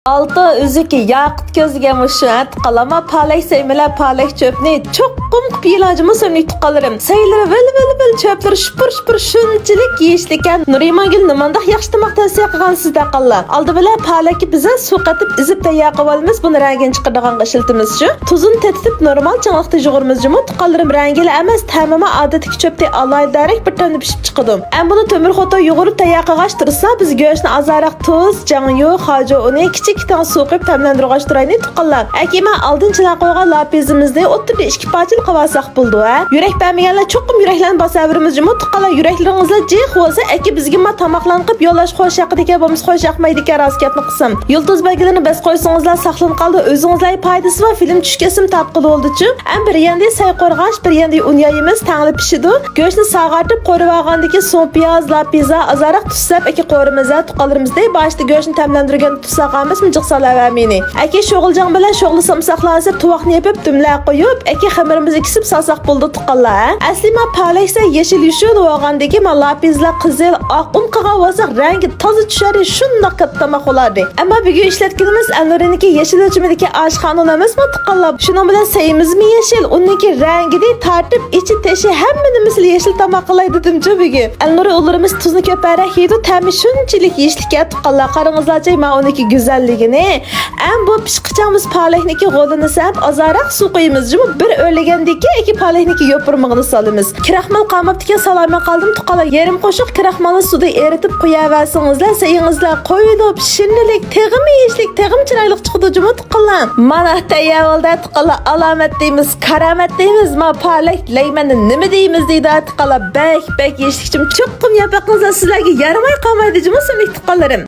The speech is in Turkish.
Alta üzüki yaqut gözüge muşat qalama palak seymele palak çöpni çok kum pilacımı sömlük tuqalırım. Sayları vel çöpleri şıpır şunçilik yiyişliken Nurimagül nimandak yaxşı tamaqtan siyaqıgan sizde qalla. Aldı bile palaki bize su qatıp izip de yaqıvalımız bunu rengin çıqırdıgan qışıltımız şu. Tuzun tetitip normal çanaqtı juğurumuz jumu tuqalırım rengili emas tamama adetik çöpte alaylı derek bir tane pişip çıqıdım. En bunu tömür xoto yuğurup da yaqıgaştırsa biz göğüşünü azarak tuz, canyu, hacı onu kichik tane su qo'yib tamlantirg'ashtirayni tuqqanlar. Akima oldinchilar qo'ygan lapizimizda o'tirib ikki parcha qilvasak bo'ldi ha. Yurak bermaganlar cho'qim yuraklarni bosaverimiz jimi tuqqanlar yuraklaringizlar jih bo'lsa aka bizga ma tomoqlarni qilib yo'llash qo'yish haqida bo'lmasa qo'yish yoqmaydi ekan rost gapni qilsam. Yulduz belgilarini bas qo'ysangizlar saqlanib qoldi. O'zingizlar foydasi va film tushkasim taqqil bo'ldi-chi. Ham bir yanda say qo'rg'ash, bir yanda unyayimiz tangli pishidi. Go'shtni sag'artib qo'rib olgandagi so'ng piyoz, lapiza azaraq tussab aka qo'rimizda tuqqanlarimizda boshida go'shtni tamlantirgan tussaqamiz Salavermini. Aka şoğulcan bilan şoğlu samsaqlar hazır tuvaqni yapıp dümla qo'yib, aka xamirimizni kisib salsaq bo'ldi tuqqanlar. Aslima palaksa yeşil yushud olgandagi lapizlar qizil, oq qilgan bo'lsa rangi toza tushadi, shundoq katta maqolardi. Ammo bugun ishlatganimiz Annuriniki yeşil o'chimidagi oshxona emasmi tuqqanlar? Shuning bilan sayimizmi yeşil, uniki rangida tartib ichi teshi hammanimiz yeşil tamoqlay dedimchi bugun. Annuri ularimiz tuzni ko'parak yeydi, ta'mi shunchalik yeyishlikka tuqqanlar. Qarangizlarcha, men uniki go'zalligini en bu pişqıçamız palakniki qo'lini sap azaraq suv qo'yimiz jimi bir o'rlagandagi iki palakniki yopirmog'ini solamiz. Kraxmal qamabdiki salama qoldim tuqqalar yarim qo'shiq kraxmalni suvda eritib qo'yaversingizlar sayingizlar qo'yilib shinnilik teg'imi yeyishlik teg'im chiroyli chiqdi jimi tuqqalar. Mana tayyorda tuqqalar alomat deymiz karamat deymiz ma palak laymani nima deymiz deydi tuqqalar bek yeyishlikchim cho'qqim yapaqingizlar sizlarga yaramay qolmaydi jimi sumik tuqqalarim.